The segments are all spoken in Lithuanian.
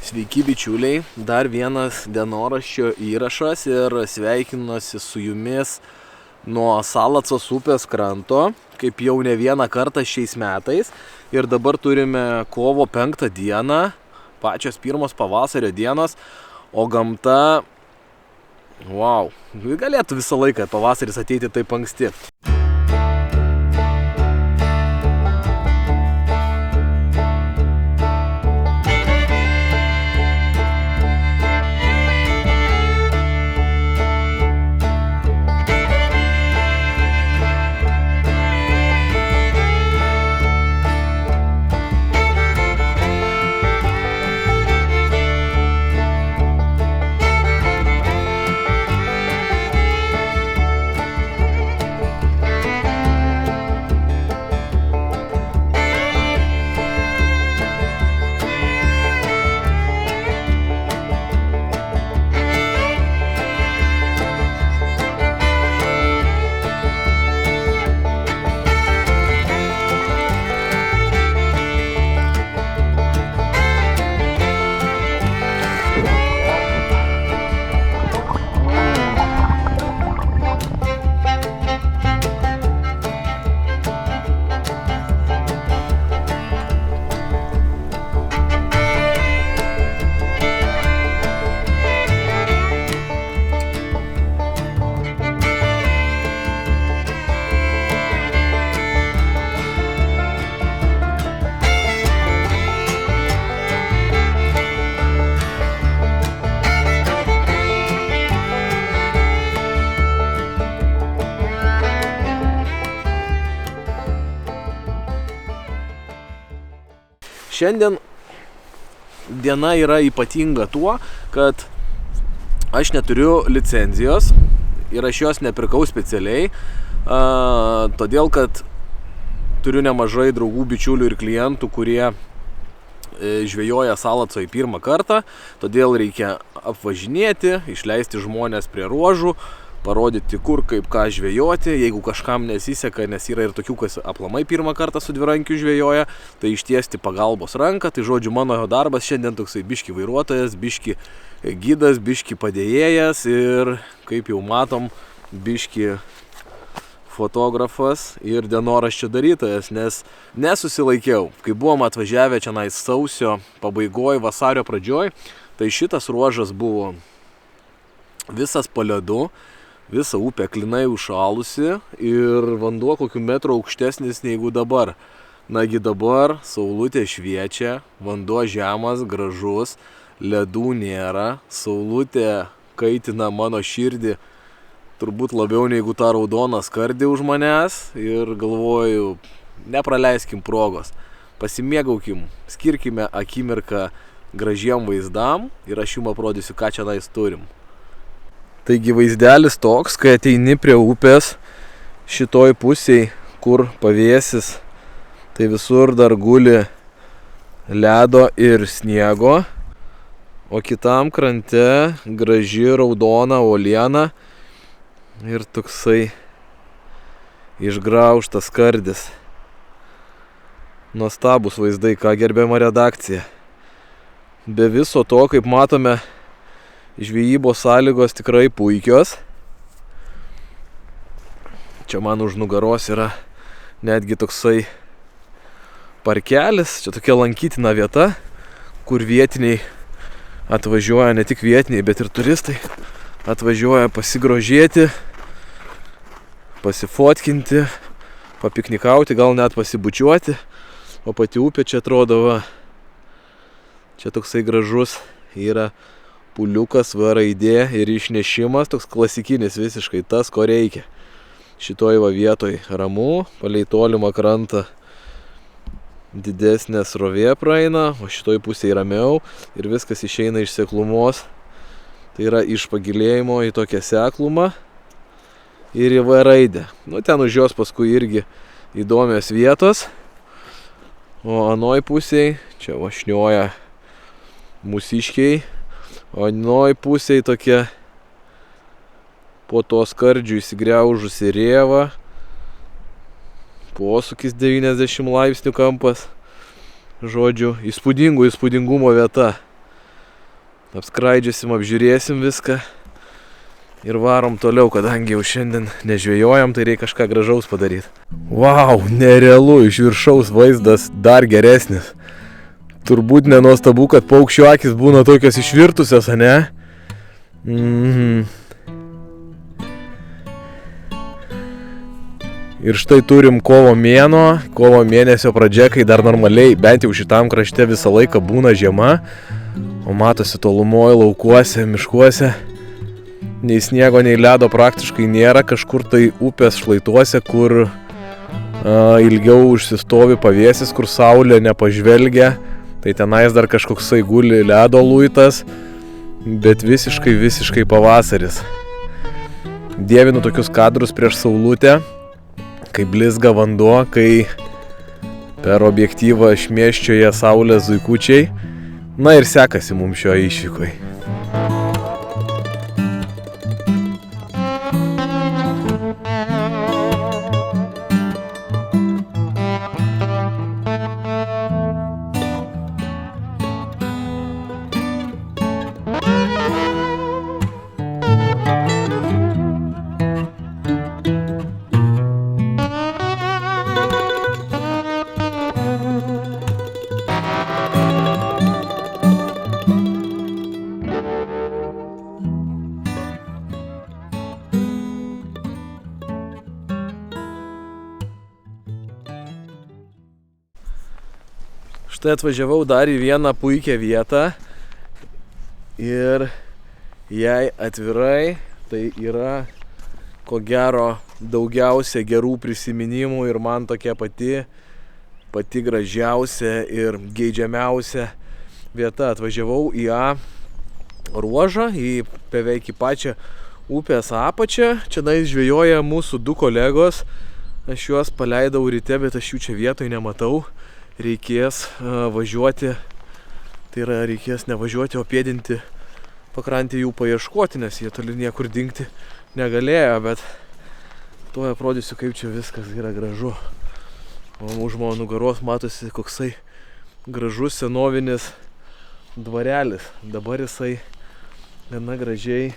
Sveiki bičiuliai, dar vienas dienoraščio įrašas ir sveikinuosi su jumis nuo Salacos upės kranto, kaip jau ne vieną kartą šiais metais. Ir dabar turime kovo 5 dieną, pačios pirmos pavasario dienos, o gamta, wow, galėtų visą laiką pavasaris ateiti taip anksti. Šiandien diena yra ypatinga tuo, kad aš neturiu licenzijos ir aš jos nepirkau specialiai, todėl kad turiu nemažai draugų, bičiulių ir klientų, kurie žvejoja Salacoje pirmą kartą, todėl reikia apvažinėti, išleisti žmones prie ruožų, parodyti kur, kaip ką žvejoti. Jeigu kažkam nesiseka, nes yra ir tokių, kas aplamai pirmą kartą su dvirankiu žvejoja, tai ištiesti pagalbos ranką. Tai žodžiu, mano darbas šiandien toksai biški vairuotojas, biški gidas, biški padėjėjas ir, kaip jau matom, biški fotografas ir dienoraščio darytojas, nes nesusilaikiau. Kai buvom atvažiavę čia sausio pabaigoj, vasario pradžioj, tai šitas ruožas buvo visas po ledu. Visa upė klinai užšalusi ir vanduo kokiu metru aukštesnis negu dabar. Nagi dabar saulutė šviečia, vanduo žemas, gražus, ledų nėra, saulutė kaitina mano širdį turbūt labiau negu tą raudoną skardį už manęs ir galvoju, nepraleiskim progos, pasimėgaukim, skirkime akimirką gražiem vaizdam ir aš jums aprodysiu, ką čia turim. Taigi vaizdelis toks, kai ateini prie upės šitoj pusėj, kur pavėsis, tai visur dar guli ledo ir sniego, o kitam krante graži raudona uoliena ir toksai išgraužtas skardis. Nuostabus vaizdai, ką gerbiama redakcija. Be viso to, kaip matome, žvejybos sąlygos tikrai puikios. Čia man už nugaros yra netgi toksai parkelis, čia tokia lankytina vieta, kur vietiniai atvažiuoja, ne tik vietiniai, bet ir turistai atvažiuoja pasigrožėti, pasifotkinti, papiknikauti, gal net pasibučiuoti, o pati upė čia atrodo, va, čia toksai gražus yra puliukas, V raidė ir išnešimas, toks klasikinis visiškai tas, ko reikia. Šitoj va vietoj ramu, palei tolimą krantą didesnė srovė praeina, o šitoj pusėje ramiau ir viskas išeina iš seklumos. Tai yra iš pagilėjimo į tokią seklumą ir į V raidę. Nu, ten už jos paskui irgi įdomios vietos, o anoj pusėje čia vašnioja mūsiškiai. O anoj pusėj tokia po to skardžių įsigriaužusi rėva, posūkis 90 laipsnių kampas, žodžiu, įspūdingumo vieta. apskraidžiusim, apžiūrėsim viską ir varom toliau, kadangi jau šiandien nežvejojam, tai reikia kažką gražaus padaryti. Vau, nerealu, iš viršaus vaizdas dar geresnis. Turbūt nenuostabu, kad paukščių akis būna tokios išvirtusios, ane? Ir štai turim kovo mėnuo, kovo mėnesio pradžia, kai dar normaliai, bent jau šitam krašte visą laiką būna žiema, o matosi tolumoje, laukuose, miškuose, nei sniego, nei ledo praktiškai nėra, kažkur tai upės šlaituose, kur ilgiau užsistovi pavėsis, kur saulė nepažvelgia, tai tenais dar kažkoksai guli ledo luitas, bet visiškai pavasaris. Dievinu tokius kadrus prieš saulutę, kai blizga vanduo, kai per objektyvą šmėsčioja saulės zuikučiai. Na ir sekasi mums šio išvykoj. Štai atvažiavau dar į vieną puikią vietą ir jai atvirai tai yra ko gero daugiausia gerų prisiminimų ir man tokia pati gražiausia ir geidžiamiausia vieta. Atvažiavau į A ruožą, beveik į pačią upės apačią. Čia žvejoja mūsų du kolegos. Aš juos paleidau ryte, bet aš jų čia vietoj nematau. Reikės važiuoti, tai yra reikės nevažiuoti, o pėdinti pakrantį jų paieškoti, nes jie toli niekur dingti negalėjo, bet tuo aprodysiu, kaip čia viskas yra gražu. O už mano nugaros matosi koksai gražus senovinis dvarelis. Dabar jisai gana gražiai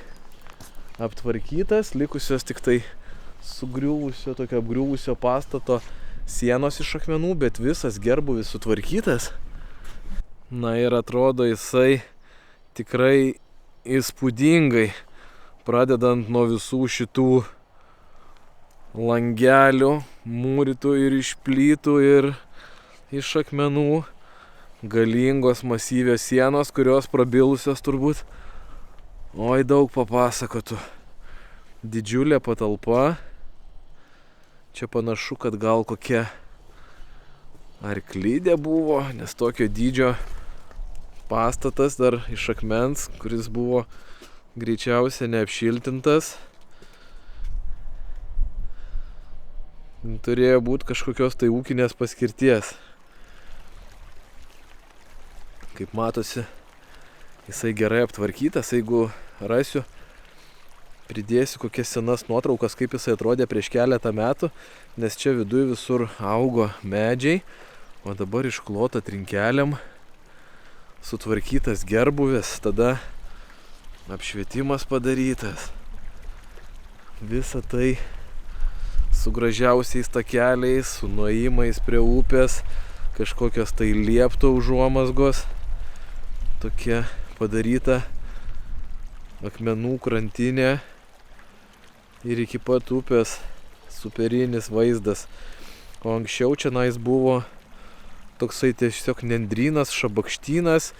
aptvarkytas, likusios tik tai sugriuvusio, tokio apgriuvusio pastato sienos iš akmenų, bet visas gerbuvis sutvarkytas. Na ir atrodo jisai tikrai įspūdingai, pradedant nuo visų šitų langelių, mūrytų ir iš plytų ir iš akmenų, galingos masyvios sienos, kurios prabilusios turbūt, oi daug papasakotų. Didžiulė patalpa. Čia panašu, kad gal kokia arklidė buvo, nes tokio dydžio pastatas dar iš akmens, kuris buvo greičiausiai neapšiltintas. Turėjo būti kažkokios tai ūkinės paskirties. Kaip matosi, jisai gerai aptvarkytas. Jeigu rasiu, pridėsiu kokias senas nuotraukas, kaip jisai atrodė prieš keletą metų, nes čia viduj visur augo medžiai, o dabar išklota trinkelėm, sutvarkytas gerbuvis, tada apšvietimas padarytas. Visa tai su gražiausiais takeliais, su nuėjimais prie upės, kažkokios tai liepto užuomazgos, tokia padaryta akmenų krantinė. Ir iki pat upės superinis vaizdas. O anksčiau čia buvo toksai tiesiog nendrynas, šabakštynas,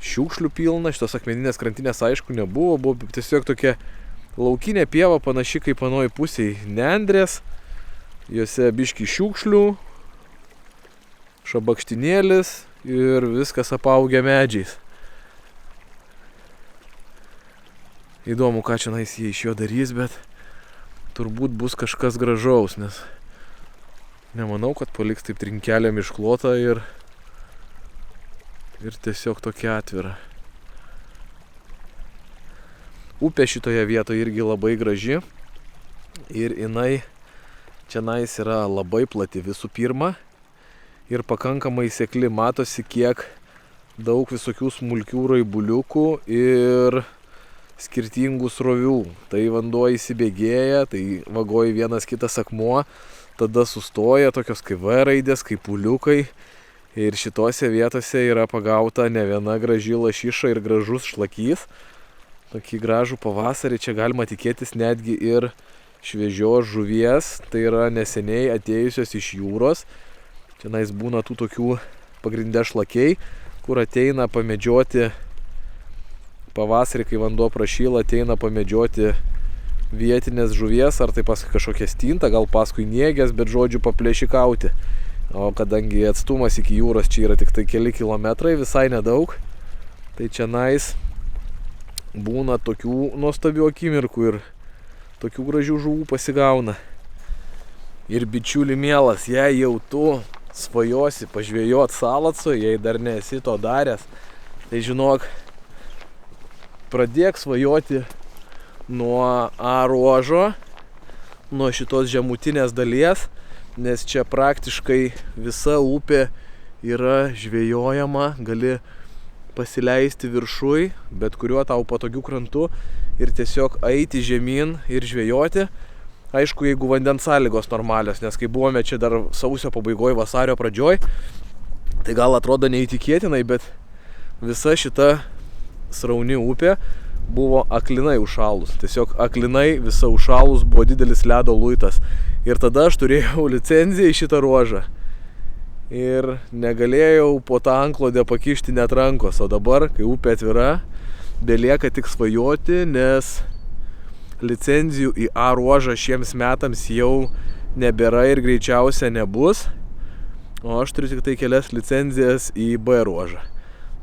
šiukšlių pilna. Šitos akmeninės krantinės aišku nebuvo, buvo tiesiog tokia laukinė pieva, panaši kaip anoj pusėj nendrės. Jose biški šiukšlių, šabakštynėlis ir viskas apaugę medžiais. Įdomu, ką čia jie iš jo darys, bet turbūt bus kažkas gražaus, nes nemanau, kad paliks taip trinkelėm išklotą ir tiesiog tokia atvira. Upė šitoje vietoje irgi labai graži ir jinai čia yra labai plati visų pirma ir pakankamai sekli. Matosi, kiek daug visokių smulkių raibuliukų ir skirtingų srovių. Tai vanduo įsibėgėja, tai vagoja vienas kitas akmuo, tada sustoja tokios kaip V raidės, kaip puliukai. Ir šitose vietose yra pagauta ne viena graži lašiša ir gražus šlakys. Tokį gražų pavasarį čia galima tikėtis netgi ir šviežios žuvies. Tai yra neseniai atėjusios iš jūros. Čia būna tų tokių pagrindę šlakiai, kur ateina pamedžioti pavasarį, kai vanduo prašyla, ateina pamedžioti vietinės žuvies, ar tai paskui kažkokią stintą, gal paskui niegės, bet žodžiu paplėšikauti. O kadangi atstumas iki jūros čia yra tik tai keli kilometrai, visai nedaug, tai čia būna tokių nuostabių akimirkų ir tokių gražių žuvų pasigauna. Ir bičiuli mielas, jei jau tu svajosi pažvejot Salacoj, jei dar nesi to daręs, tai žinok, pradėk svajoti nuo A ruožo, nuo šitos žemutinės dalies, nes čia praktiškai visa upė yra žvejojama, gali pasileisti viršui, bet kuriuo tau patogiu krantu ir tiesiog eiti žemyn ir žvejoti. Aišku, jeigu vandens sąlygos normalios, nes kai buvome čia dar sausio pabaigoje, vasario pradžioj, tai gal atrodo neįtikėtinai, bet visa šita srauni upė buvo aklinai užšalus. Tiesiog aklinai visa užšalus, buvo didelis ledo luitas. Ir tada aš turėjau licenciją į šitą ruožą. Ir negalėjau po tą antklodę pakišti net rankos. O dabar, kai upė atvira, belieka tik svajoti, nes licencijų į A ruožą šiems metams jau nebėra ir greičiausia nebus. O aš turiu tik tai kelias licencijas į B ruožą.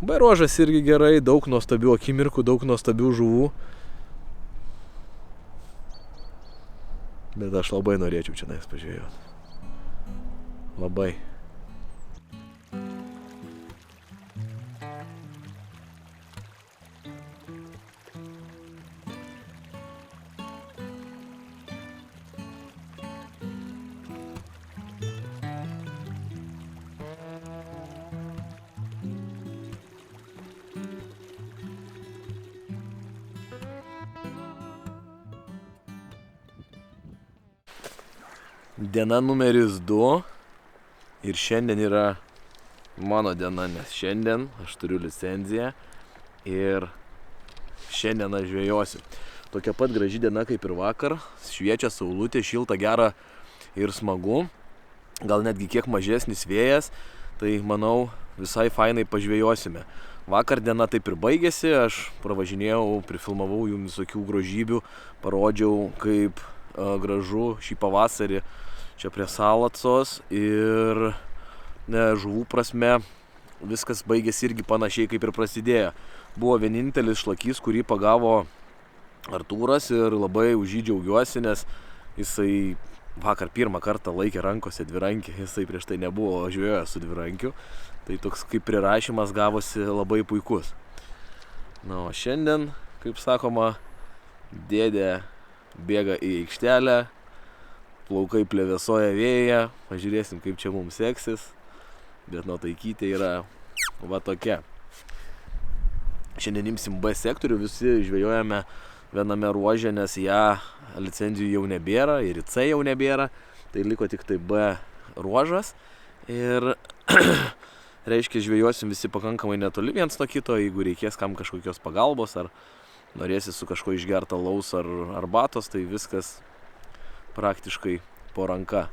B ruožas irgi gerai, daug nuostabių akimirkų, daug nuostabių žuvų. Bet aš labai norėčiau čia pažvejoti. Labai. Diena numeris 2 ir šiandien yra mano diena, nes šiandien aš turiu licenciją ir šiandien aš žvejosiu. Tokia pat graži diena kaip ir vakar, šviečia saulutė, šilta, gera ir smagu, gal netgi kiek mažesnis vėjas, tai manau visai fainai pažvejosime. Vakar diena taip ir baigėsi, aš pravažinėjau, prifilmavau jums visokių grožybių, parodžiau kaip gražu šį pavasarį čia prie Salacos ir žuvų prasme viskas baigėsi irgi panašiai kaip ir prasidėjo. Buvo vienintelis šlakys, kurį pagavo Artūras ir labai už jį džiaugiuosi, nes jisai vakar pirmą kartą laikė rankose dvirankį, jisai prieš tai nebuvo žvejojęs su dvirankiu, tai toks kaip prirašymas gavosi labai puikus. Na, o šiandien, kaip sakoma, dėdė bėga į aikštelę, plaukai plevėsoja vėją, pažiūrėsim kaip čia mums seksis, bet nuotaikytė yra va tokia. Šiandien imsim B sektorių, visi žvejojame viename ruože, nes ją licencijų jau nebėra ir C jau nebėra, tai liko tik tai B ruožas ir reiškia žvejosim visi pakankamai netoli viens nuo kito, jeigu reikės kam kažkokios pagalbos ar norėsi su kažko išgerta alaus ar arbatos, tai viskas praktiškai po ranka.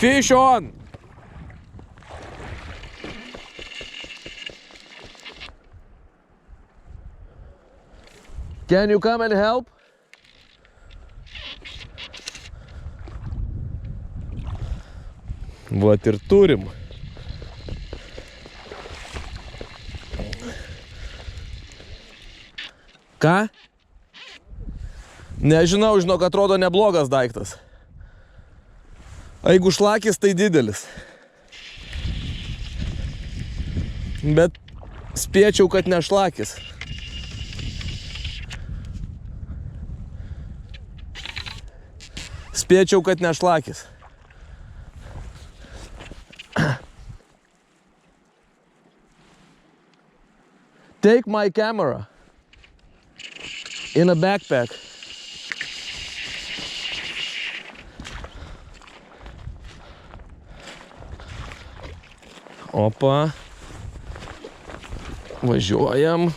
Fish on! Can you come and help? Vat ir turim. Ką? Nežinau, žinok, atrodo neblogas daiktas. Jeigu šlakis, tai didelis. Bet spėčiau, kad ne šlakis. Spėčiau, kad ne šlakis. Take my camera in a backpack. Opa. Važiuojam.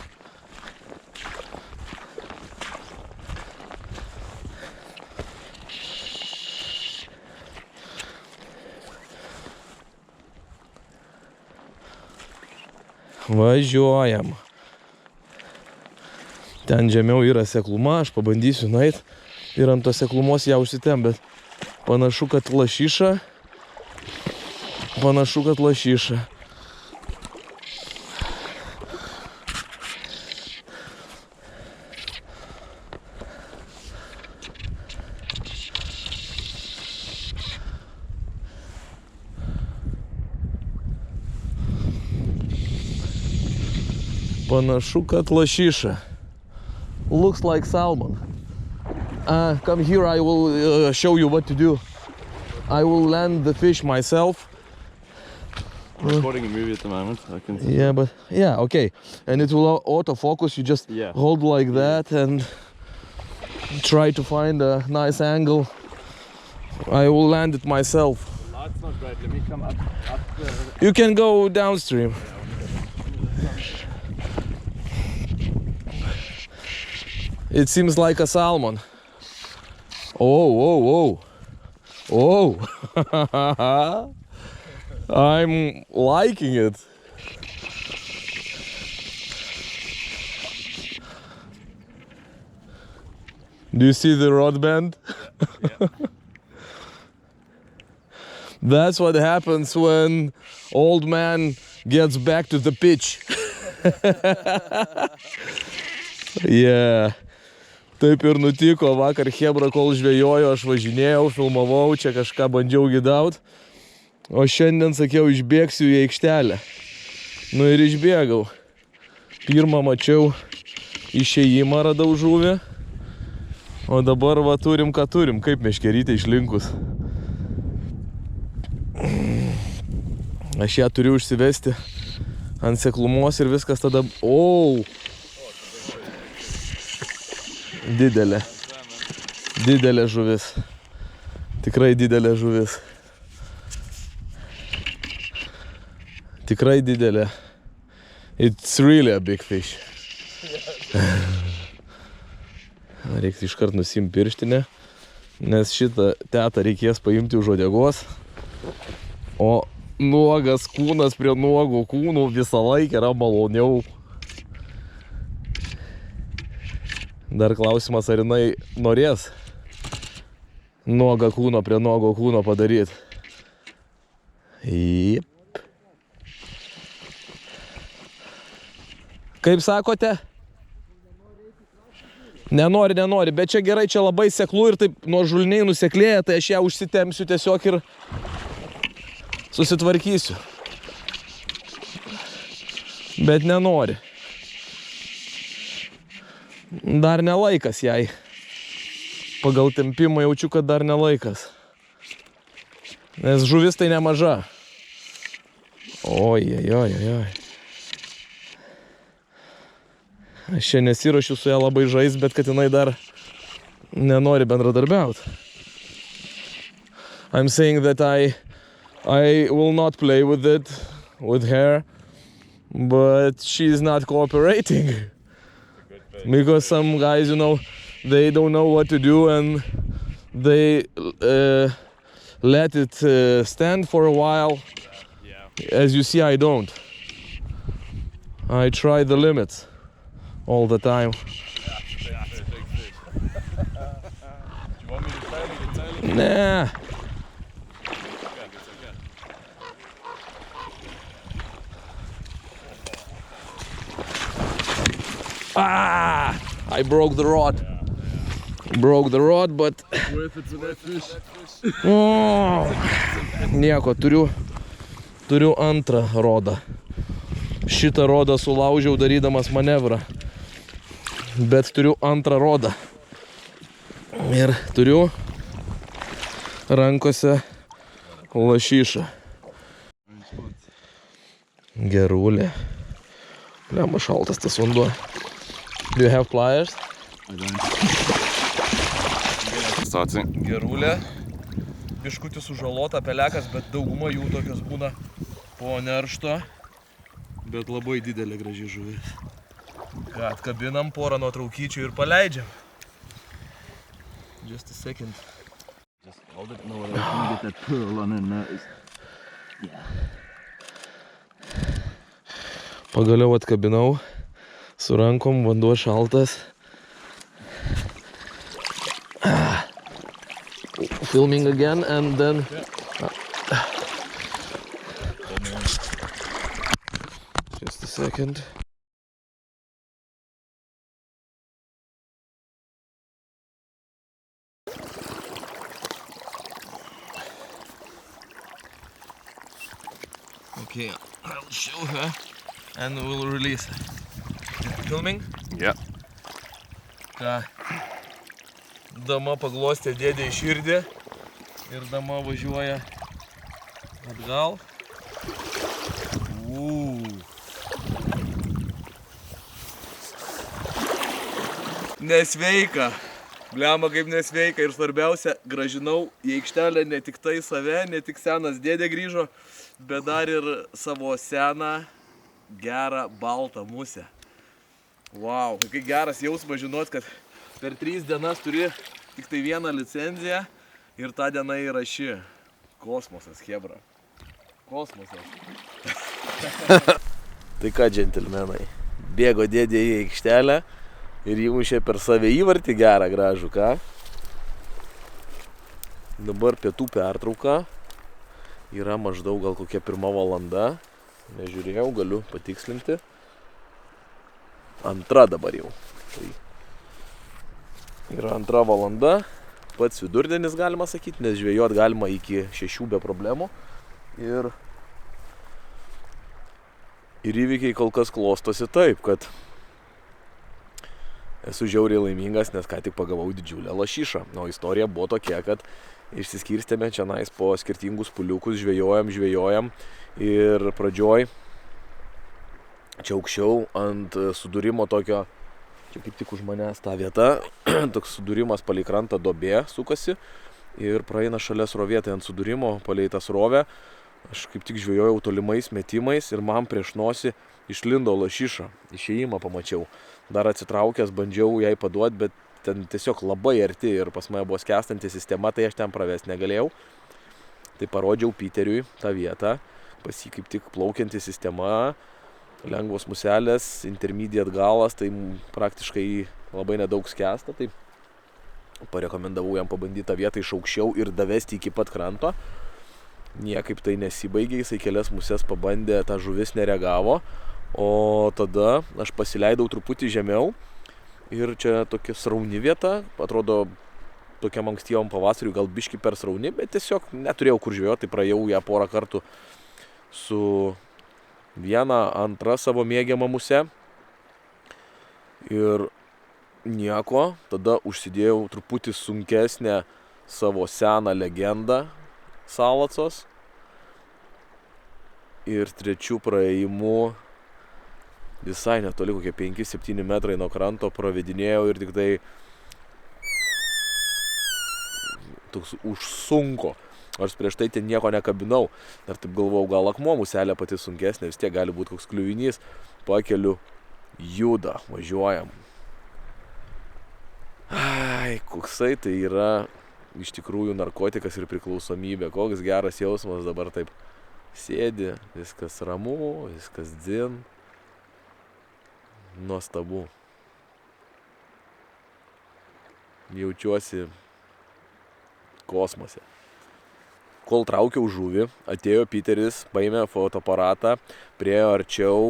Važiuojam. Ten žemiau yra sekluma, aš pabandysiu nueit ir ant tos seklumos ją užsitem, bet panašu, kad lašiša. Panašu, kad lašiša. Panašu, kad lašiša. Looks like salmon. Come here, I will show you what to do. I will land the fish myself. I'm recording a movie at the moment. I can see. Yeah, but yeah, okay. And it will autofocus. You just hold like that and try to find a nice angle. I will land it myself. The light's not great. Let me come up the... You can go downstream. It seems like a salmon. Oh. Oh. I'm liking it. Do you see the rod bend? Yeah. That's what happens when old man gets back to the pitch. Yeah. Taip ir nutiko, vakar chebra, kol žvejojo, aš važinėjau, filmavau, čia kažką bandžiau gidaut, o šiandien sakiau, išbėgsiu į aikštelę. Nu ir išbėgau. Pirmą mačiau išėjimą, radau žuvį, o dabar va turim, ką turim, kaip meškerytė išlinkus. Aš ją turiu užsivesti ant seklumos ir viskas tada... O! Didelė. Didelė žuvis. Tikrai didelė žuvis. Tikrai didelė. It's really a big fish. Reikia iškart nusiimti pirštinę, nes šitą tetą reikės paimti už uodegos. O nuogas kūnas prie nuogo kūnų visą laiką yra maloniau. Dar klausimas, ar jinai norės nuogą kūno prie nuogo kūno padaryti. Jep. Kaip sakote? Nenori, bet čia gerai, čia labai seklu ir taip nuo žulniai nuseklėja, tai aš ją užsitempsiu tiesiog ir susitvarkysiu. Bet nenori. Dar nelaikas jai. Pagal tempimą jaučiu, kad dar nelaikas. Nes žuvis tai nemaža. Oi. Aš čia nesirašiu su ją labai žais, bet kad jinai dar nenori bendradarbiauti. I'm saying that I will not play with it, with her, but she's not cooperating. Because some guys, you know, they don't know what to do and they let it stand for a while. As you see, I don't. I try the limits all the time. Do you want me to tell you? Nah. Ah! I broke the rod. Broke the rod, but... Worth it to that fish. Oh, nieko, turiu antrą rodą. Šitą rodą sulaužiau darydamas manevrą. Bet turiu antrą rodą. Ir turiu rankose lašišą. Gerulė. Lemba šaltas tas vanduo. Do you have pliers? I don't. Starting. Gerulė. Biškutį sužalota pelekas, bet dauguma jų tokios būna po neršto. Bet labai didelė graži žuvis. Ką, atkabinam porą nuotraukyčių ir paleidžiam. Just a second. Just hold it. No, I can get that pearl on in there. Yeah. Pagaliau atkabinau. Su rankom, vanduo šaltas. Filming again and then... Just a second. Okay, I'll show her and we'll release it. Filming? Yeah. Ką? Dama paglostė dėdė į širdį ir dama važiuoja atgal. Nesveika. Bliamba kaip nesveika ir svarbiausia, gražinau į aikštelę ne tik tai save, ne tik senas dėdė grįžo, bet dar ir savo seną, gerą, baltą musę. Wow, kai geras jausmas žinot, kad per 3 dienas turi tik tai vieną licenciją ir tą dieną įraši. Kosmosas, hebra. Kosmosas. Tai ką, džentelmenai, bėgo dėdė į aikštelę ir įmušė per save įvartį gerą, gražų, ką? Dabar pietų pertrauka. Yra maždaug gal kokia 1 valanda. Nežiūrėjau, galiu patikslinti. 2 dabar jau. Tai yra 2 valanda. Pats vidurdienis galima sakyti, nes žvejot galima iki 6 be problemų. Ir įvykiai kol kas klostosi taip, kad esu žiauriai laimingas, nes ką tik pagavau didžiulę lašišą. O istorija buvo tokia, kad išsiskirstėme čia nais po skirtingus puliukus, žvejojam ir pradžioj čia aukščiau ant sudūrimo tokio, čia kaip tik už manęs ta vieta, toks sudūrimas palei krantą duobė sukasi ir praeina šalia srovė, tai ant sudūrimo palei tą srovę aš kaip tik žvejojau tolimais metimais ir man prieš nosį išlindo lašiša, išėjimą pamačiau. Dar atsitraukęs bandžiau jai paduoti, bet ten tiesiog labai arti ir pas mane buvo skęstanti sistema, tai aš ten pravest negalėjau. Tai parodžiau Piteriui tą vietą, pas jį kaip tik plaukianti sistema, lengvos muselės, intermediate galas, tai praktiškai labai nedaug skęsta, tai parekomendavau jam pabandyti tą vietą iš aukščiau ir davesti iki pat kranto. Niekaip tai nesibaigė, jisai kelias muses pabandė, ta žuvis nereagavo, o tada aš pasileidau truputį žemiau ir čia tokia srauni vieta, atrodo tokiam ankstyvam pavasariui gal biški per srauni, bet tiesiog neturėjau kur žvejoti, tai praėjau ją porą kartų su 1, 2 savo mėgiamą musę ir nieko, tada užsidėjau truputį sunkesnę savo seną legendą salacos ir 3 praėjimu visai netoli, kokie 5-7 metrai nuo kranto pravedinėjau ir tik tai toks užsunko. Aš prieš tai ten nieko nekabinau. Dar taip galvojau, gal akmuo muselė pati sunkesnė, vis tiek gali būti koks kliuvinys. Pakeliu, juda, važiuojam. Ai, koksai tai yra iš tikrųjų narkotikas ir priklausomybė. Koks geras jausmas dabar taip sėdi, viskas ramu, viskas dzin. Nuostabu. Jaučiuosi kosmose. Kol traukiau žuvį, atėjo Piteris, paėmė fotoaparatą, priėjo arčiau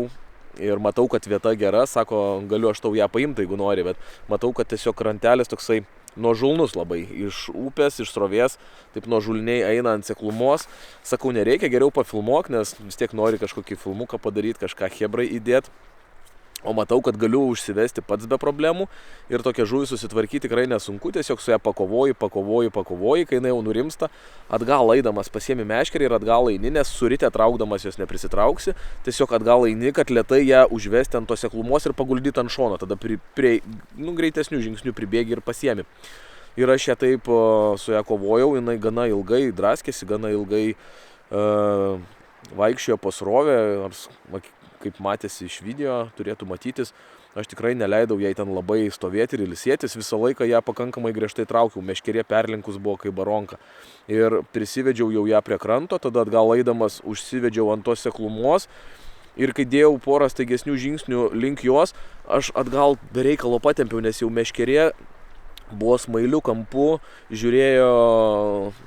ir matau, kad vieta gera, sako, galiu aš tau ją paimti, jeigu nori, bet matau, kad tiesiog krantelis toksai nuožulnus labai, iš upės, iš srovės, taip nuožulniai eina ant seklumos. Sakau, nereikia, geriau pafilmuok, nes vis tiek nori kažkokį filmuką padaryti, kažką chebrai įdėti. O matau, kad galiu užsivesti pats be problemų ir tokią žuvį susitvarkyti tikrai nesunku, tiesiog su ją pakovoji, kai jinai jau nurimsta, atgal eidamas pasiemi meškerį ir atgal eini, nes surite traukdamas jos neprisitrauksi, tiesiog atgal eini, kad lėtai ją užvesti ant tos seklumos ir paguldyti ant šono, tada greitesnių žingsnių pribėgi ir pasiemi. Ir aš ją taip su ją kovojau, jinai gana ilgai draskėsi, gana ilgai vaikščiojo po srovę, kaip matėsi iš video, turėtų matytis, aš tikrai neleidau jai ten labai stovėti ir ilsėtis, visą laiką ją pakankamai griežtai traukiau, meškerė perlinkus buvo kaip baronka. Ir prisivedžiau jau ją prie kranto, tada atgal eidamas užsivedžiau ant tos seklumos ir kai dėjau porą staigesnių žingsnių link jos, aš atgal be reikalo patempiau, nes jau meškerė buvo smailiu kampu, žiūrėjo,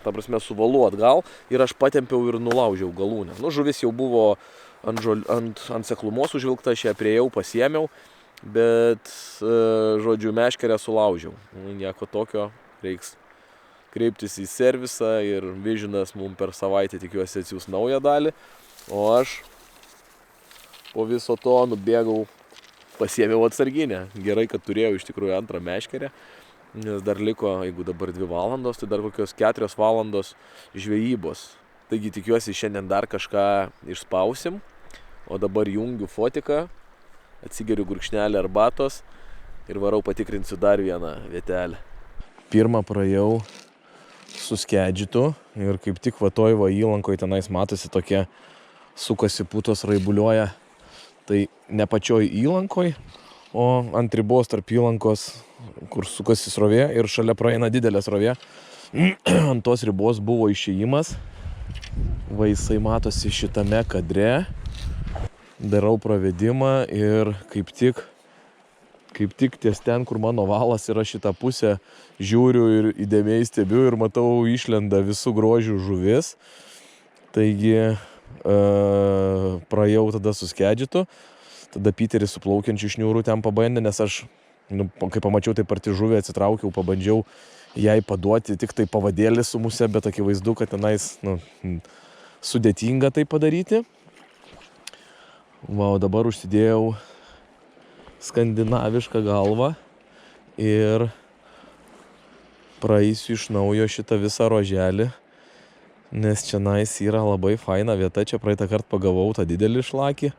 ta prasme, su valu atgal ir aš patempiau ir nulaužiau galūnę. Žuvis jau buvo ant seklumos užvilkta, aš ją priejau, pasiėmiau, bet, žodžiu, meškerę sulaužiau. Nieko tokio, reiks kreiptis į servisą ir Visionas mums per savaitę tikiuosi atsiūs naują dalį, o aš po viso to nubėgau, pasiėmiau atsarginę. Gerai, kad turėjau iš tikrųjų antrą meškerę, nes dar liko, jeigu dabar 2 valandos, tai dar kokios 4 valandos žvejybos. Taigi tikiuosi šiandien dar kažką išspausim, o dabar jungiu fotiką, atsigeriu gurkšnelį arbatos ir varau patikrinsiu dar vieną vietelę. Pirmą praėjau su skedžitu ir kaip tik Vatoivo įlankoj tenais matosi tokie sukasi putos, raibuliuoja. Tai ne pačioj įlankoj, o ant ribos tarp įlankos, kur sukasi srovė ir šalia praeina didelė srovė. Ant tos ribos buvo išėjimas. Va, jisai matosi šitame kadre. Darau pravedimą ir kaip tik ties ten, kur mano valas yra šitą pusę, žiūriu ir įdėmiai stebiu ir matau išlenda visų grožių žuvis. Taigi praėjau tada su skedžitu, tada Piteris su plaukiančiu šniūru ten pabandė, nes aš, kai pamačiau taip arti žuvį, atsitraukiau, pabandžiau jai paduoti tik tai pavadėlį su muse, bet akivaizdu, kad tenais sudėtinga tai padaryti. Va, o dabar užsidėjau skandinavišką galvą ir praeisiu iš naujo šitą visą ruoželį, nes čionais yra labai faina vieta. Čia praeitą kartą pagavau tą didelį šlakį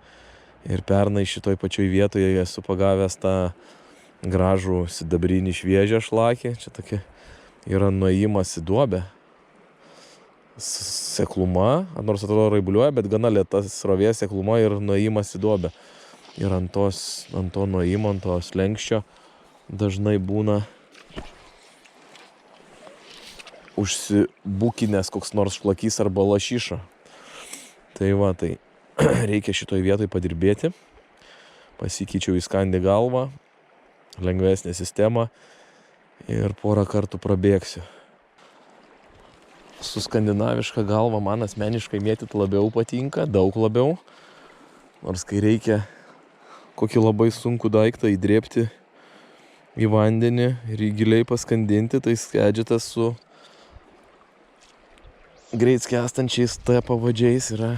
ir pernai šitoj pačioj vietoje esu pagavęs tą gražų sidabrinį šviežią šlakį. Čia tokia yra nuėjimas į duobę. Sekluma, nors atrodo raibuliuoja, bet gana lėta srovė, sekluma ir nuėjimas į duobę. Ir ant to nuėjimo, ant to slenkščio dažnai būna užsibukinęs koks nors šlakys arba lašiša. Tai va, tai reikia šitoj vietoj padirbėti. Pasikeičiau į skandį galvą, lengvesnė sistema ir porą kartų prabėgsiu. Su skandinaviška galva man asmeniškai mėtyti labiau patinka, daug labiau. Nors kai reikia kokį labai sunkų daiktą įdrėbti į vandenį ir jį giliai paskandinti, tai skedžitas su greit skęstančiais T pavadžiais yra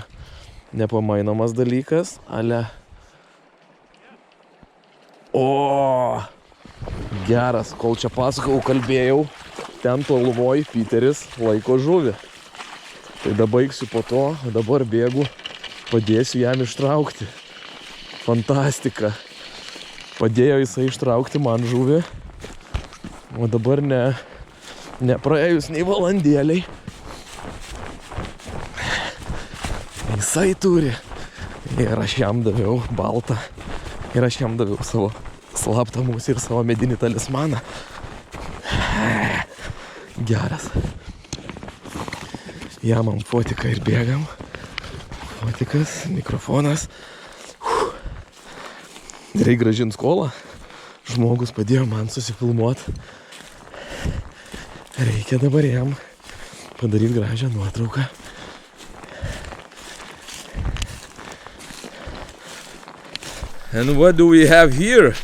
nepamainomas dalykas. O, geras, kol čia pasakau, kalbėjau, ten tolumoj Piteris laiko žuvį. Tai dabaigsiu po to, dabar bėgu, padėsiu jam ištraukti. Fantastika. Padėjo jisai ištraukti man žuvį. O dabar nepraėjus nei valandėliai. Jisai turi. Ir aš jam daviau baltą. Ir aš jam daviau savo slaptą musę ir savo medinį talismaną. Geras. Jamam fotiką ir bėgam. Fotikas, mikrofonas. Reikia grąžinti skolą. Žmogus padėjo man susifilmuoti. Reikia dabar jam padaryti gražią nuotrauką. And what do we have here?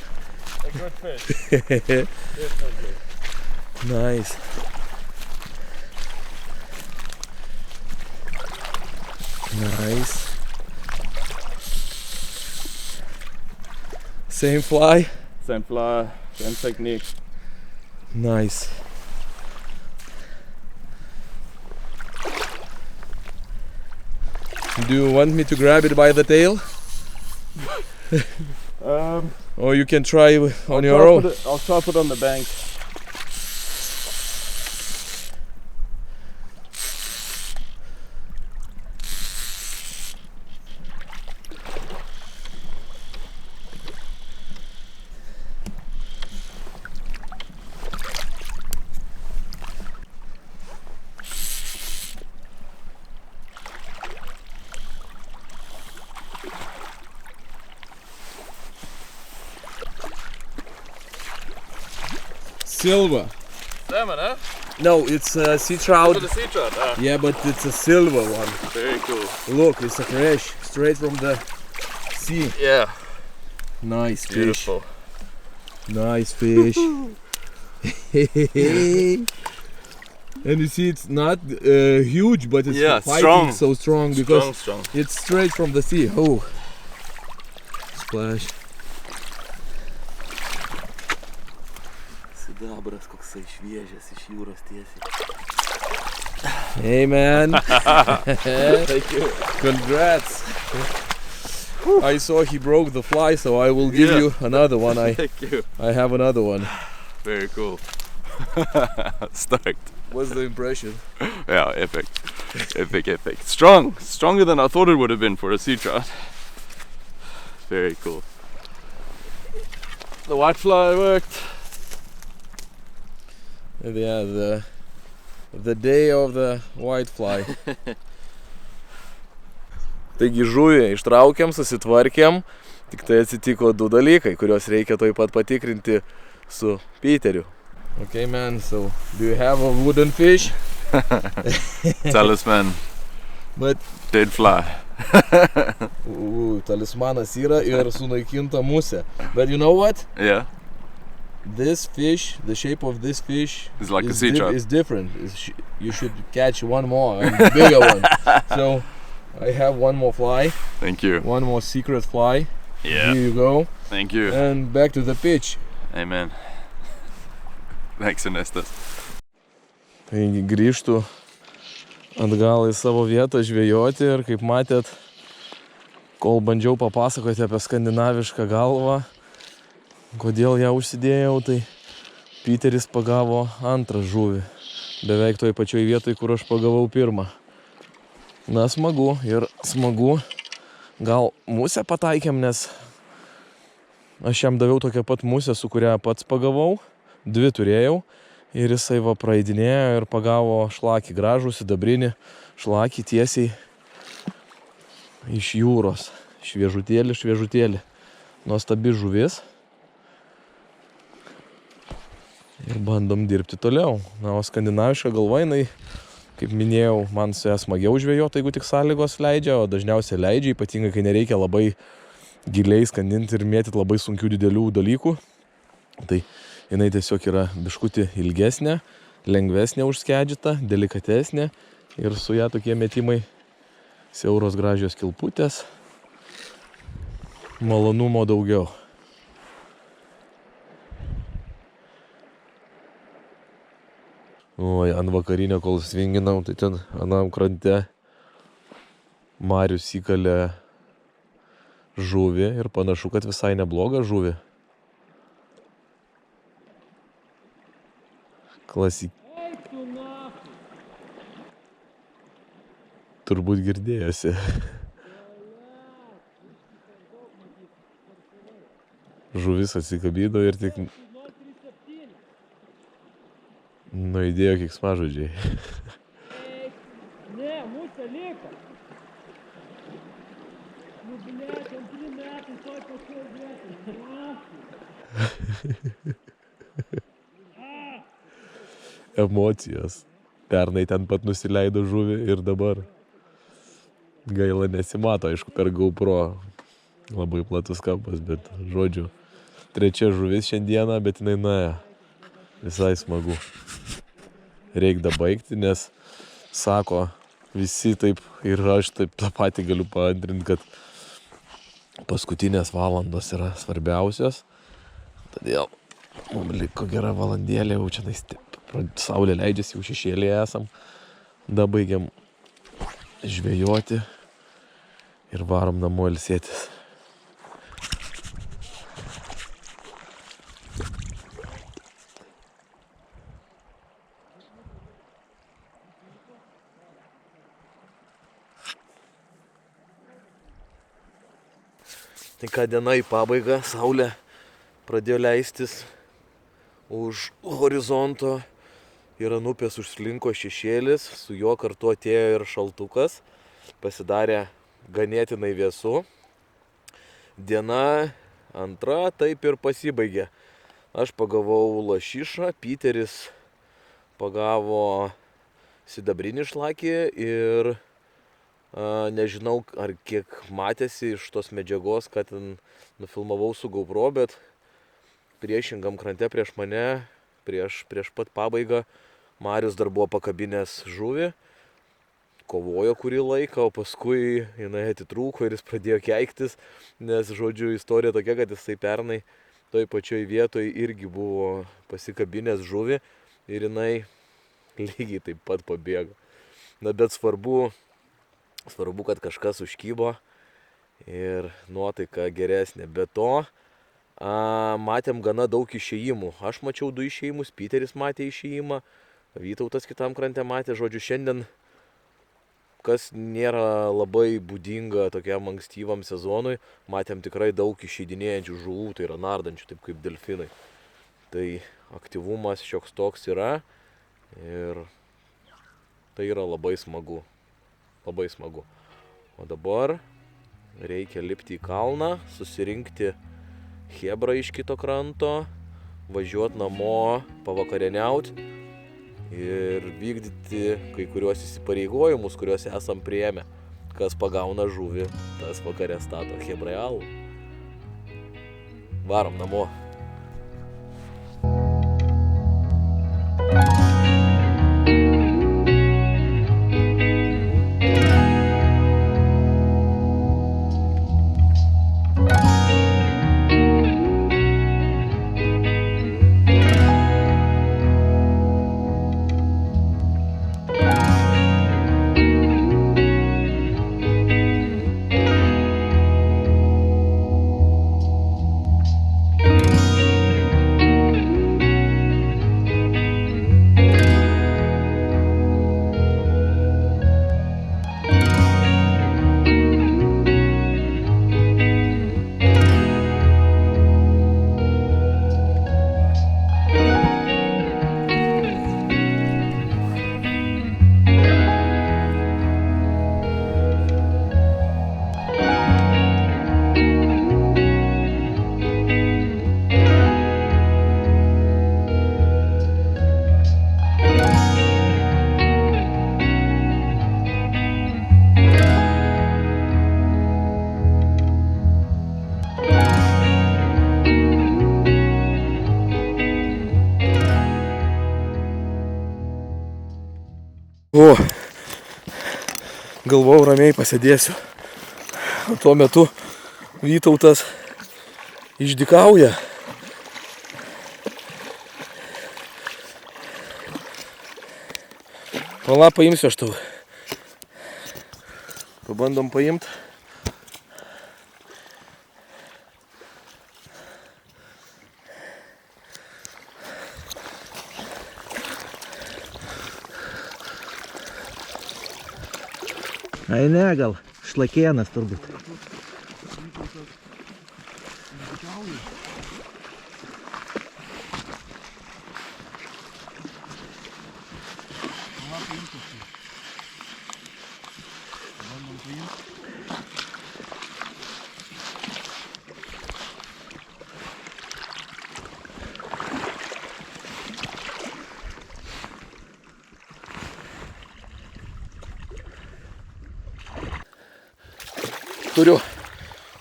A good fish. Definitely. Nice. Nice. Same fly? Same fly, same technique. Nice. Do you want me to grab it by the tail? Or you can try on your own? I'll try put it on the bank. Silver. Salmon, huh? No, it's a sea trout. The sea trout. Yeah, but it's a silver one. Very cool. Look, it's a fresh, straight from the sea. Yeah. Nice fish. Beautiful. Nice fish. And you see, it's not huge, but it's fighting strong. so strong because Strong. it's straight from the sea. Oh, splash. Sidabras koksai šviežias iš jūros tiesiai. Hey man. Thank you. Congrats. I saw he broke the fly, so I will give you another one. Thank you. I have another one. Very cool. Stoked. What's the impression? Yeah, epic. Epic. Strong. Stronger than I thought it would have been for a sea trout. Very cool. The white fly worked. Yeah, the day of the white fly. Taigi žuvį ištraukėm, susitvarkėm, tik tai atsitiko du dalykai, kuriuos reikia toj pat patikrinti su Peteriu. Okay man, so do you have a wooden fish? Talisman. But Dead fly. Talismanas yra ir sunaikinta musė. But you know what? Yeah. This fish, the shape of this fish It's like a sea trout. is different. You should catch one more, a bigger one. So I have one more fly, Thank you. one more secret fly. Yeah. Here you go. Thank you. And back to the pitch. Amen. Thanks, Ernestas. Taigi grįžtu atgal į savo vietą žvejoti ir kaip matėt, kol bandžiau papasakoti apie skandinavišką galvą, kodėl ją užsidėjau, tai Peteris pagavo antrą žuvį. Beveik toj pačioj vietoj, kur aš pagavau pirmą. Na, smagu ir smagu. Gal musę pataikėm, nes aš jam daviau tokią pat musę, su kuria pats pagavau. Dvi turėjau. Ir jisai va praeidinėjo ir pagavo šlakį, gražų sidabrinį šlakį tiesiai iš jūros. Šviežutėlį. Nuostabi žuvis. Ir bandom dirbti toliau. Na, o skandinaviška galva, jinai, kaip minėjau, man su ją smagiau žvejoti, jeigu tik sąlygos leidžia, o dažniausiai leidžia, ypatingai, kai nereikia labai giliai skandinti ir mėtyti labai sunkių didelių dalykų. Tai jinai tiesiog yra biškutį ilgesnė, lengvesnė už skedžitą, delikatesnė ir su ją tokie metimai siauros gražios kilputės, malonumo daugiau. Oi, ant vakarinio, kol svinginam, tai ten anam krante Marius įkalė žuvį ir panašu, kad visai neblogą žuvį. Klasik. Turbūt girdėjosi. Žuvis atsikabino ir tik Nuėdėjo keiksmažodžiai. Ne, mūsų liko. Nu, blėt, 2 metai, toj pačioj vietoj. Emocijos. Pernai ten pat nusileido žuvį ir dabar. Gaila nesimato, aišku, per GoPro. Labai platus kampas, bet žodžiu. 3 žuvis šiandieną, bet jinai nuėjo. Visai smagu. Reikda baigti, nes sako visi taip ir aš taip tą patį galiu paantrinti, kad paskutinės valandos yra svarbiausios. Todėl mums liko gera valandėlė, jau čia saulė leidžiasi, jau šešėlėje esam. Da baigiam žvejoti ir varom namo ilsėtis. Tai ką, diena į pabaigą, saulė pradėjo leistis už horizonto ir ant upės užslinko šešėlis, su juo kartu atėjo ir šaltukas, pasidarė ganėtinai vėsu. Diena antra taip ir pasibaigė. Aš pagavau lašišą, Piteris pagavo sidabrinį šlakį ir nežinau, ar kiek matėsi iš tos medžiagos, kad nufilmavau su GoPro, bet priešingam krante prieš mane, prieš pat pabaigą, Marius dar buvo pakabinęs žuvį, kovojo kurį laiką, o paskui jinai atitrūko ir jis pradėjo keiktis, nes, žodžiu, istorija tokia, kad jisai pernai toj pačioj vietoj irgi buvo pasikabinęs žuvį ir jinai lygiai taip pat pabėgo. Na, bet svarbu, kad kažkas užkybo ir nuotaika geresnė. Be to, matėm gana daug išėjimų. Aš mačiau 2 išėjimus, Piteris matė išėjimą, Vytautas kitam krante matė. Žodžiu, šiandien, kas nėra labai būdinga tokiam ankstyvam sezonui, matėm tikrai daug išeidinėjančių žuvų, tai yra nardančių, taip kaip delfinai. Tai aktyvumas šioks toks yra ir tai yra labai smagu. Labai smagu. O dabar reikia lipti į kalną, susirinkti chebrą iš kito kranto, važiuoti namo, pavakarieniauti ir vykdyti kai kuriuos įsipareigojimus, kuriuos esam priėmę. Kas pagauna žuvį, tas vakare stato chebrai alų. Varom namo. O, galvojau, ramiai pasėdėsiu. O tuo metu Vytautas išdykauja. Pala, paimsiu aš tau. Pabandom paimt. Ai ne, gal šlakėnas turbūt.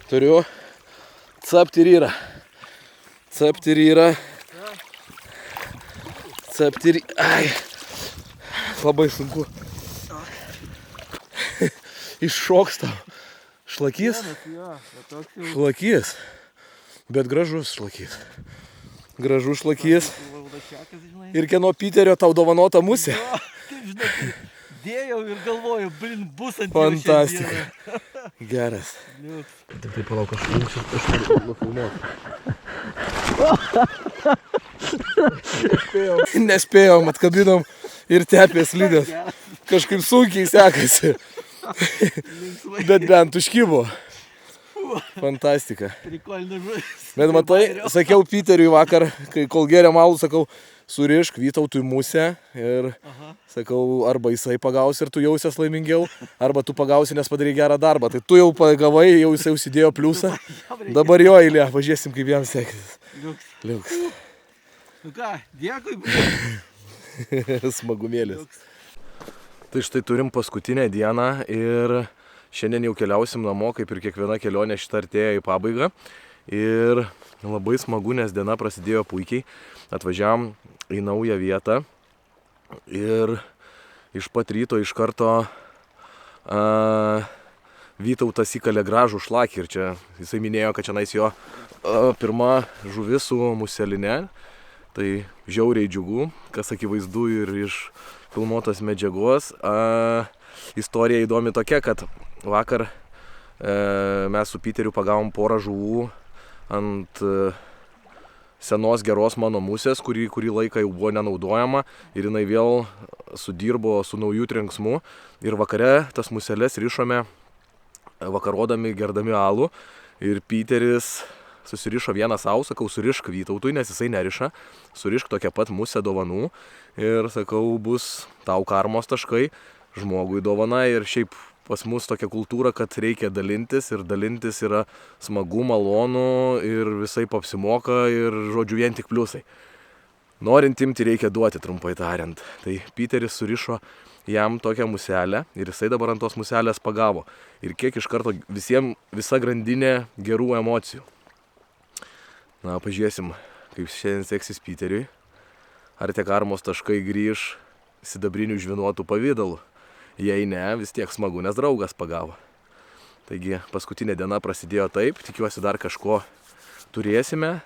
Turiu. Capt ir yra. Ai. Labai sunku. Iššoks tau. Šlakys. Bet gražus šlakys. Ir kieno Piterio tau dovanota musė. Dėjau ir galvoju, bus ant Fantastika. Geras. Tik tai palauk, aš turiu nufilmuoti. Nespėjom, atkabinom ir tepė slidės. Kažkaip sunkiai sekasi. Bet bent užkibo. Fantastika. Bet matai, sakiau Piteriui vakar, kol gėrėm alų, sakau, surišk Vytautui musę ir sakau, arba jisai pagaus ir tu jausies laimingiau, arba tu pagausi, nes padarai gerą darbą. Tai tu jau pagavai, jau jisai užsidėjo pliusą. Dabar jo eilė, važiuosim kaip jam seksis. Liuks. Nu ką, dėkui. Smagumėlis. Tai štai turim paskutinę dieną ir šiandien jau keliausim namo, kaip ir kiekviena kelionė šitą artėja į pabaigą. Ir labai smagu, nes diena prasidėjo puikiai. Atvažiavom į naują vietą ir iš pat ryto iš karto Vytautas įkalė gražų šlakį ir čia jisai minėjo, kad čia jo pirma žuvis su museline. Tai žiauriai džiugu, kas akivaizdu ir iš filmuotos medžiagos. Istorija įdomi tokia, kad vakar mes su Piteriu pagavom porą žuvų ant senos geros mano musės, kurį laiką jau buvo nenaudojama ir jinai vėl sudirbo su naujų trenksmu. Ir vakare tas museles rišome vakarodami, gerdami alų. Ir Piteris susirišo vieną savo, sakau, surišk Vytautui, nes jisai neriša. Surišk tokią pat musę dovanų. Ir sakau, bus tau karmos taškai, žmogui dovana. Ir šiaip pas mus tokia kultūra, kad reikia dalintis ir dalintis yra smagu, malonu ir visai apsimoka ir žodžiu vien tik pliusai. Norint imti reikia duoti, trumpai tariant. Tai Piteris surišo jam tokią muselę ir jisai dabar ant tos muselės pagavo. Ir kiek iš karto visa grandinė gerų emocijų. Na, pažiūrėsim, kaip šiandien seksis Piteriui. Ar tie karmos taškai grįž sidabrinių žvinuotų pavidalų. Jei ne, vis tiek smagu, nes draugas pagavo. Taigi paskutinė diena prasidėjo taip, tikiuosi dar kažko turėsime.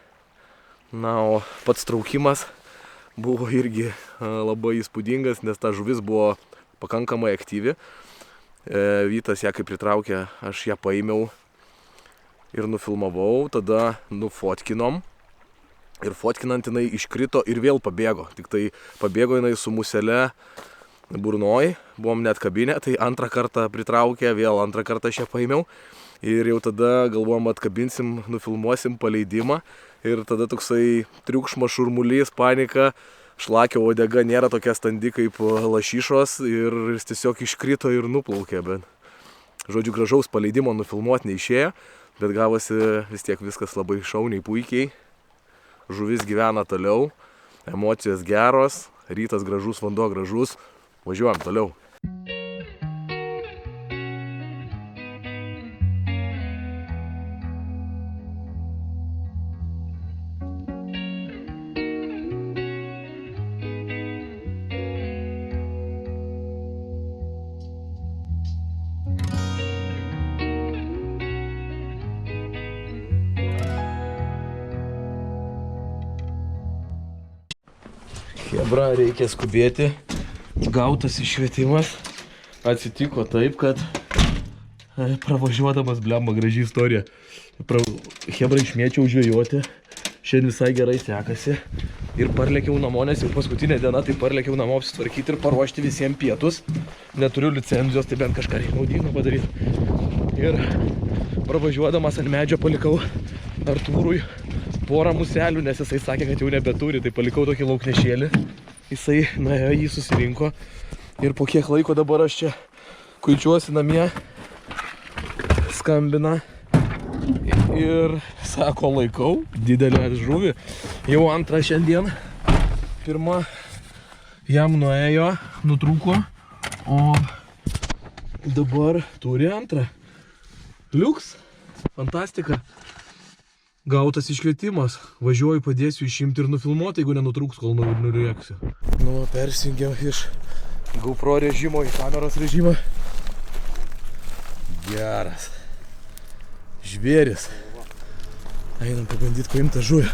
Na, o pats traukimas buvo irgi labai įspūdingas, nes ta žuvis buvo pakankamai aktyvi. Vytas ją kaip pritraukė, aš ją paėmiau ir nufilmavau, tada nufotkinom. Ir fotkinant jinai iškrito ir vėl pabėgo. Tik tai pabėgo jinai su musele burnoj, buvom net kabinę, tai antrą kartą pritraukė, vėl antrą kartą aš ją paėmiau. Ir jau tada galvom atkabinsim, nufilmuosim paleidimą. Ir tada toksai triukšmas, šurmulys, panika, šlakio uodega nėra tokia standi kaip lašišos ir jis tiesiog iškrito ir nuplaukė. Bet, žodžiu, gražaus paleidimo nufilmuoti neišėjo, bet gavosi vis tiek viskas labai šauniai, puikiai. Žuvis gyvena toliau, emocijos geros, rytas gražus, vanduo gražus. Važiuojam toliau. Chebra, reikia skubėti. Gautas iškvietimas. Atsitiko taip, kad pravažiuodamas, blemba, graži istorija. Chebra išmėčiau žvejoti. Šiandien visai gerai sekasi. Ir parlėkiau namo, nes jau paskutinė diena, tai parlėkiau namo apsitvarkyti ir paruošti visiems pietus. Neturiu licenzijos, tai bent kažką naudingo padaryti. Ir pravažiuodamas ant medžio palikau Artūrui porą muselių, nes jisai sakė, kad jau nebeturi, tai palikau tokį lauknešėlį. Jisai nuėjo, jį susirinko Ir po kiek laiko dabar aš čia kuičiuosi namie, skambina ir sako, laikau didelę žuvį. Jau antrą šiandien. Pirma jam nuėjo, nutrūko, o dabar turi antrą. Liuks, fantastika. Gautas iškvietimas. Važiuoju, padėsiu išimti ir nufilmuoti, jeigu nenutrūks, kol nurėksiu. Nu, persijungiam iš GoPro režimo į kameros režimą. Geras. Žvėris. Einam pabandyti paimti tą žuvį.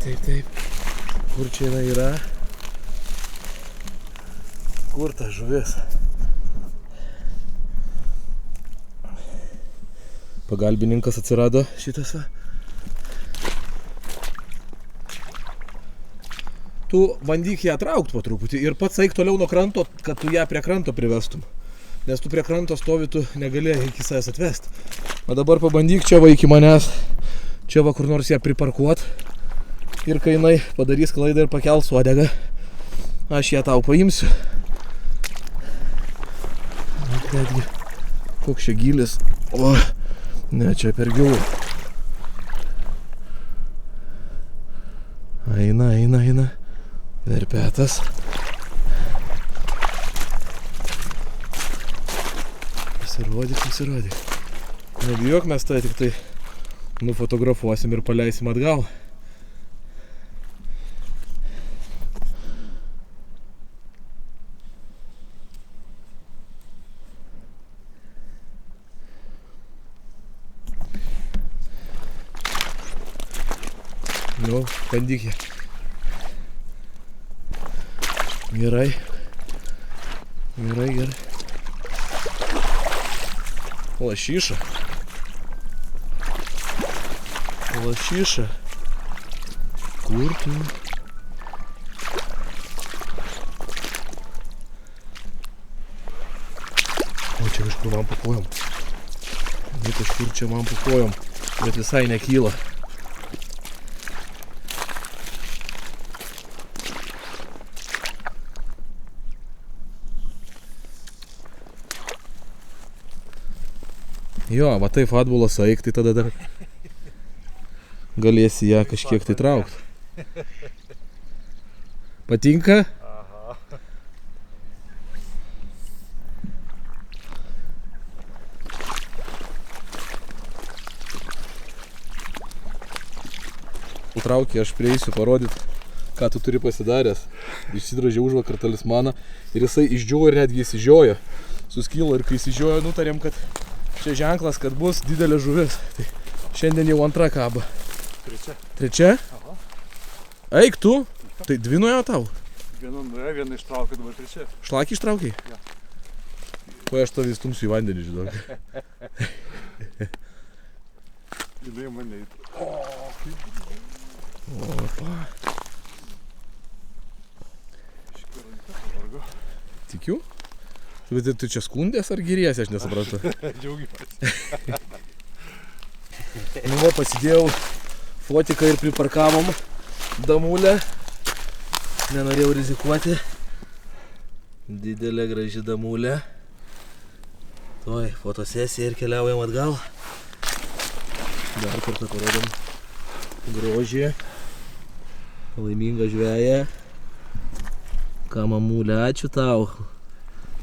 Taip. Kur čia jinai yra? Kur ta žuvis? Pagalbininkas atsirado šitas. Tu bandyk ją traukti po truputį ir pats eik toliau nuo kranto, kad tu ją prie kranto privestum. Nes tu prie kranto stovi, tu negalėjai iki savęs atvesti. O dabar pabandyk čia va iki manęs, čia va kur nors ją priparkuot. Ir kai jinai padarys klaidą ir pakels uodegą, aš ją tau paimsiu. Netgi, koks čia gylis. O, ne, čia per gilu. Eina. Verpetas. Pasirodyk. Nebijok, mes tai tik tai nufotografuosim ir paleisim atgal. Nu, bandyk ją. Gerai. Lašiša. Kur tu? O čia kažkur man po kojom. Kažkur čia man po kojom, bet visai nekyla. Jo, va taip atbulas eik, tai tada dar galėsi ją kažkiek tai traukti. Patinka? Aha. Traukį, aš prieisiu parodyti, ką tu turi pasidaręs. Išsidrožė užvakar talismaną ir jisai išdžiojo ir netgi įsižiojo. Suskilo ir kai įsižiojo, nutarėm, kad čia ženklas, kad bus didelė žuvis. Tai šiandien jau antra kaba. Trečia? Aha. Eik tu. Tai dvi nuėjo tau? Viena nuėjo, viena ištraukė, dabar trečia. Šlakį ištraukiai? Jo. Ko aš tavį stumsiu į vandenį, žinok. Jinai mane įtų. Opa. Tikiu? Bet tu čia skundės ar giriesi, aš nesuprantu. Džiaugiuosi. Nu va, pasidėjau fotiką ir priparkavom damulę. Nenorėjau rizikuoti. Didelė graži damulė. Tuoj, fotosesija ir keliaujam atgal. Dar kartą parodom grožį. Laimingą žveją. Ką mamulė, ačiū tau.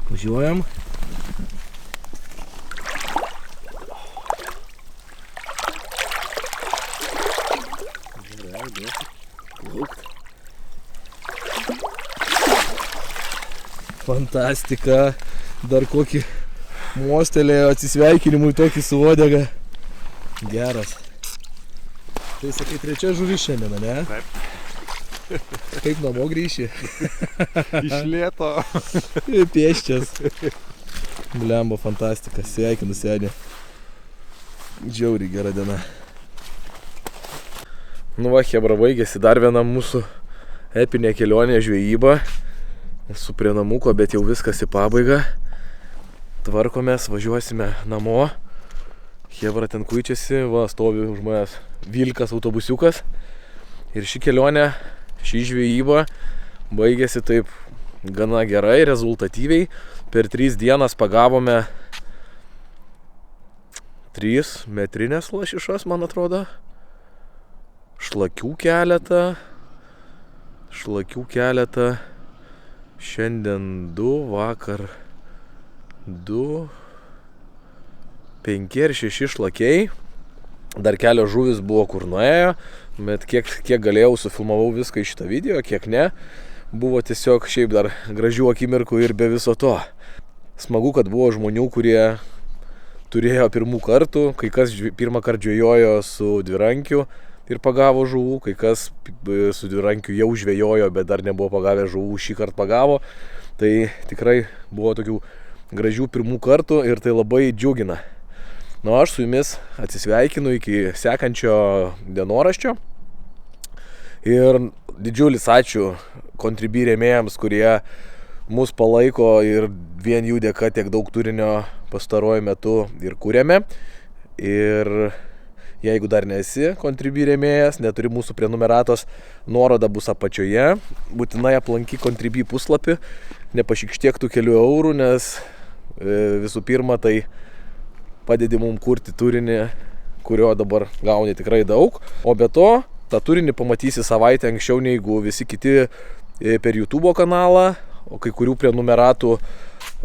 Važiuojam. Gerai, duosi. Plaukt. Fantastika. Dar kokį mostelėjo atsisveikinimui tokį su uodega. Geras. Tai sakai, trečia žuvis šiandien, ne? Taip. Kaip namo grįši? Iš lėto. Pieščias. Blemba, fantastika. Sveikinu, senį. Džiauriai gera diena. Nu va, chebra, baigėsi dar viena mūsų epinė kelionė žvejyba. Esu prie namuko, bet jau viskas į pabaigą. Tvarkomės, važiuosime namo. Chebra ten kuičiasi, va, stovi už manęs vilkas autobusiukas. Ir ši kelionė, ši žvejyba baigėsi taip gana gerai, rezultatyviai. Per 3 dienas pagavome 3 metrinės lašišas, man atrodo. Šlakių keletą. Šiandien 2, vakar 2, 5 ir 6 šlakiai. Dar kelios žuvis buvo kur nuėjo, bet kiek galėjau sufilmavau viską į šitą video, kiek ne. Buvo tiesiog šiaip dar gražių akimirkų ir be viso to. Smagu, kad buvo žmonių, kurie turėjo pirmų kartų, kai kas pirmą kartą žvejojo su dvirankiu ir pagavo žuvų, kai kas su dvirankiu jau žvejojo, bet dar nebuvo pagavę žuvų, šį kartą pagavo. Tai tikrai buvo tokių gražių pirmų kartų ir tai labai džiugina. Nu, aš su jumis atsisveikinu iki sekančio dienoraščio. Ir didžiulis ačiū Contribee rėmėjams, kurie mus palaiko ir vien jų dėka tiek daug turinio pastaruoju metu ir kūrėme. Ir jeigu dar nesi Contribee rėmėjas, neturi mūsų prenumeratos, nuoroda bus apačioje. Būtinai aplankyk Contribee puslapį, nepašykštiek tų kelių eurų, nes visų pirma tai padedi mums kurti turinį, kurio dabar gauni tikrai daug. O be to, tą turinį pamatysi savaitę anksčiau negu visi kiti per YouTube kanalą, o kai kurių prenumeratų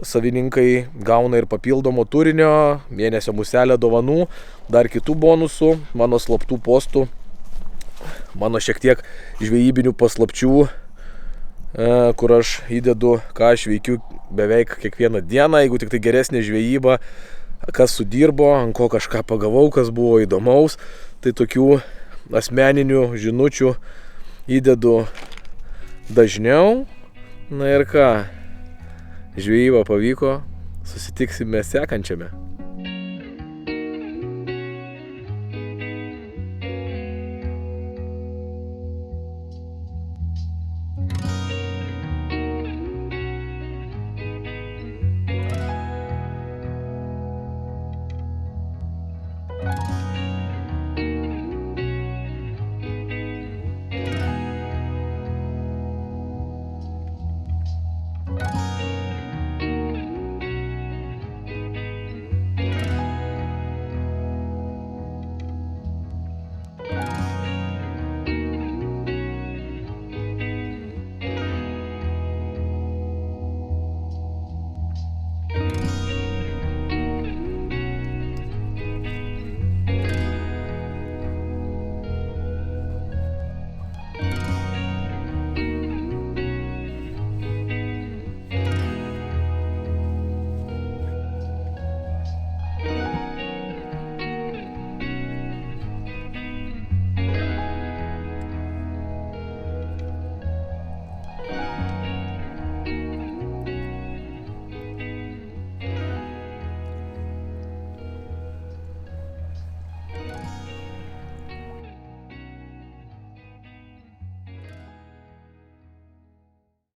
savininkai gauna ir papildomo turinio, mėnesio muselę dovanų, dar kitų bonusų, mano slaptų postų, mano šiek tiek žvejybinių paslapčių, kur aš įdedu, ką aš veikiu beveik kiekvieną dieną, jeigu tik tai geresnė žvejyba, kas sudirbo, ant ko kažką pagavau, kas buvo įdomaus, tai tokių asmeninių žinučių įdedu dažniau. Na ir ką, žvejyba pavyko, susitiksime sekančiame.